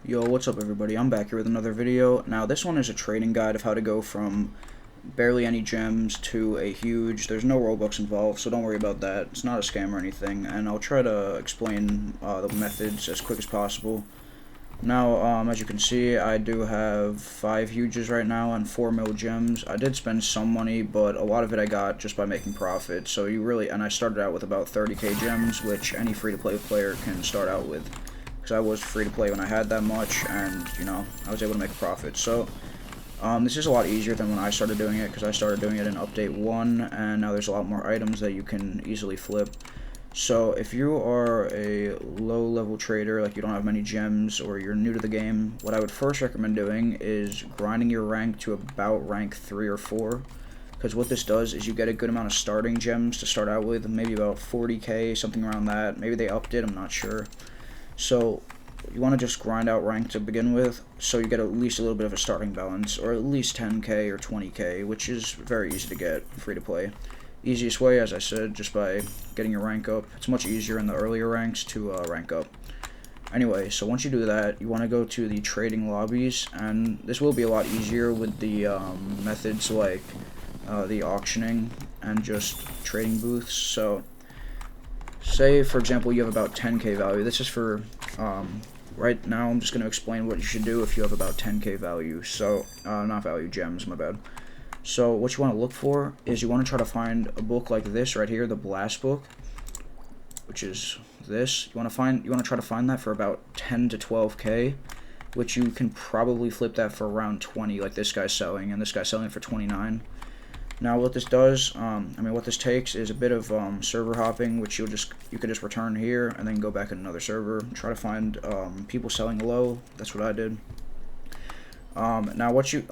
Yo, what's up everybody? I'm back here with another video. Now this one is a trading guide of how to go from barely any gems to a huge. There's no Robux involved, so don't worry about that. It's not a scam or anything, and I'll try to explain the methods as quick as possible. Now, as you can see, I do have 5 huges right now and 4 mil gems. I did spend some money, but a lot of it I got just by making profit. So and I started out with about 30k gems, which any free-to-play player can start out with. I was free to play when I had that much, and I was able to make a profit. So this is a lot easier than when I started doing it, because I started doing it in update 1, and now there's a lot more items that you can easily flip. So if you are a low level trader, like you don't have many gems or you're new to the game, what I would first recommend doing is grinding your rank to about rank 3 or 4. Because what this does is you get a good amount of starting gems to start out with, maybe about 40k, something around that. Maybe they upped it, I'm not sure. So you want to just grind out rank to begin with, so you get at least a little bit of a starting balance, or at least 10k or 20k, which is very easy to get free to play. Easiest way, as I said, just by getting your rank up. It's much easier in the earlier ranks to rank up. Anyway, so once you do that, you want to go to the trading lobbies, and this will be a lot easier with the methods like the auctioning and just trading booths. So say, for example, you have about 10k value. This is for, right now I'm just going to explain what you should do if you have about 10k value. So, not value, gems, my bad. So, what you want to look for is you want to try to find a book like this right here, the Blast book, which is this. You want to try to find that for about 10 to 12k, which you can probably flip that for around 20, like this guy's selling, and this guy's selling it for 29. Now what this does, what this takes is a bit of server hopping, which you could just return here and then go back in another server. Try to find people selling low. That's what I did. Now what you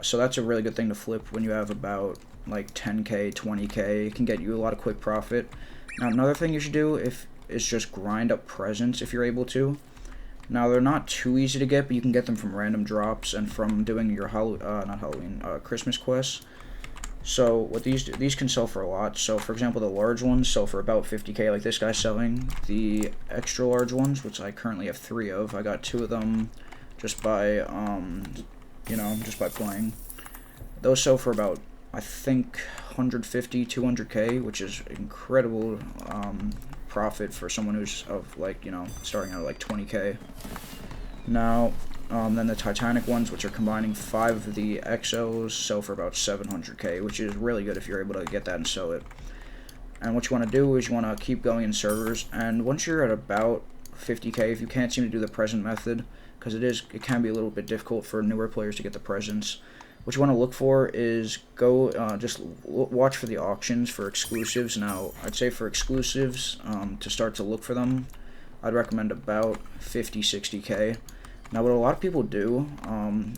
so that's a really good thing to flip when you have about like 10k, 20k. It can get you a lot of quick profit. Now another thing you should do is just grind up presents if you're able to. Now they're not too easy to get, but you can get them from random drops and from doing your Christmas quests. So what these can sell for a lot. So for example, the large ones sell for about 50k, like this guy's selling. The extra large ones, which I currently have 3 of, I got 2 of them just by just by playing. Those sell for about, I think, 150, 200k, which is incredible profit for someone who's starting out at like 20k. Now then the Titanic ones, which are combining 5 of the XLs, sell for about 700k, which is really good if you're able to get that and sell it. And what you want to do is you want to keep going in servers, and once you're at about 50k, if you can't seem to do the present method, because it can be a little bit difficult for newer players to get the presents, what you want to look for is just watch for the auctions for exclusives. Now I'd say for exclusives, to start to look for them, I'd recommend about 50-60k. Now what a lot of people do,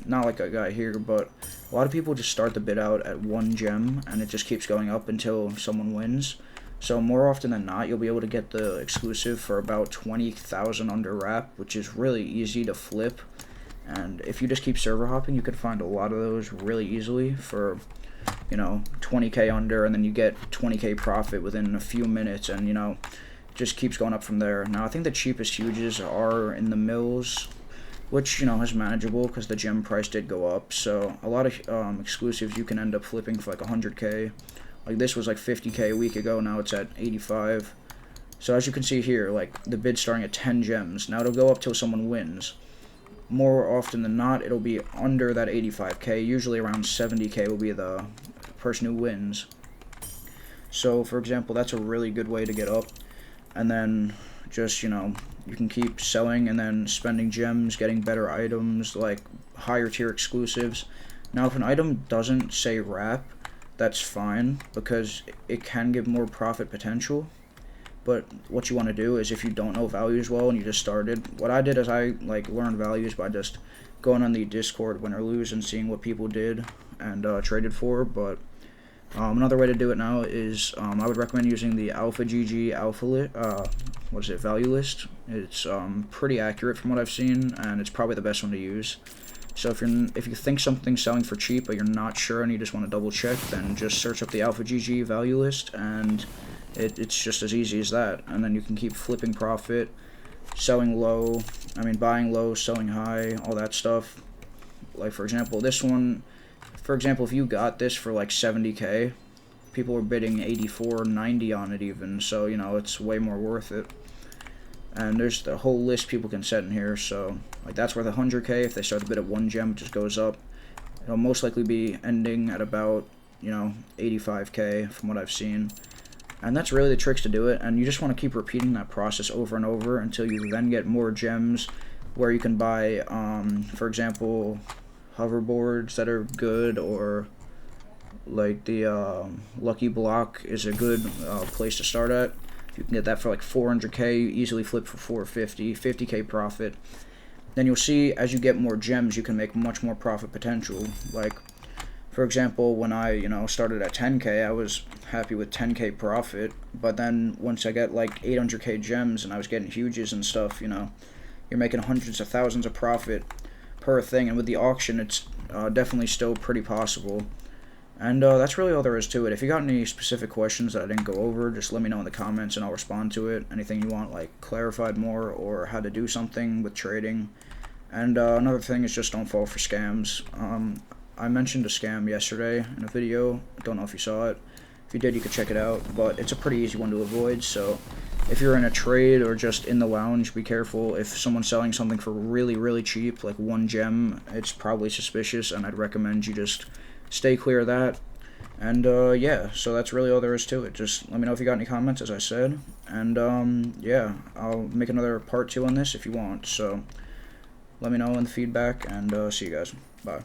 not like a guy here, but a lot of people just start the bid out at 1 gem and it just keeps going up until someone wins. So more often than not, you'll be able to get the exclusive for about 20,000 under wrap, which is really easy to flip. And if you just keep server hopping, you could find a lot of those really easily for 20k under, and then you get 20k profit within a few minutes, and just keeps going up from there. Now I think the cheapest huges are in the mills, which is manageable because the gem price did go up. So a lot of exclusives you can end up flipping for like 100k. Like this was like 50k a week ago, now it's at 85. So as you can see here, like the bid's starting at 10 gems. Now it'll go up till someone wins. More often than not, it'll be under that 85k. Usually around 70k will be the person who wins. So for example, that's a really good way to get up. And then just you can keep selling and then spending gems, getting better items, like higher tier exclusives. Now if an item doesn't say wrap, that's fine, because it can give more profit potential. But what you want to do is, if you don't know values well and you just started, what I did is I learned values by just going on the Discord win or lose and seeing what people did and traded for. But another way to do it now is I would recommend using the Alpha GG value list. It's pretty accurate from what I've seen, and it's probably the best one to use. So if you think something's selling for cheap but you're not sure and you just want to double check, then just search up the Alpha GG value list, and it's just as easy as that. And then you can keep flipping profit selling low, buying low, selling high, all that stuff. Like, for example, this one, if you got this for like 70k, people were bidding 84, 90 on it even, so, you know, it's way more worth it. And there's the whole list people can set in here, so, like, that's worth 100k. If they start to bid at one gem, it just goes up. It'll most likely be ending at about, you know, 85k from what I've seen. And that's really the tricks to do it, and you just want to keep repeating that process over and over until you then get more gems where you can buy, for example, hoverboards that are good, or like the Lucky Block is a good place to start at. You can get that for like 400k, easily flip for 450, 50k profit. Then you'll see as you get more gems, you can make much more profit potential. Like, for example, when I, you know, started at 10k, I was happy with 10k profit, but then once I got like 800k gems and I was getting huges and stuff, you know, you're making hundreds of thousands of profit per thing, and with the auction, it's definitely still pretty possible. And that's really all there is to it. If you got any specific questions that I didn't go over, just let me know in the comments and I'll respond to it. Anything you want, like, clarified more, or how to do something with trading. And another thing is just don't fall for scams. I mentioned a scam yesterday in a video. I don't know if you saw it. If you did, you could check it out, but it's a pretty easy one to avoid. So if you're in a trade or just in the lounge, be careful. If someone's selling something for really, really cheap, like one gem, it's probably suspicious, and I'd recommend you just stay clear of that. And yeah, so that's really all there is to it. Just let me know if you got any comments, as I said. And yeah, I'll make another part 2 on this if you want. So let me know in the feedback, and see you guys. Bye.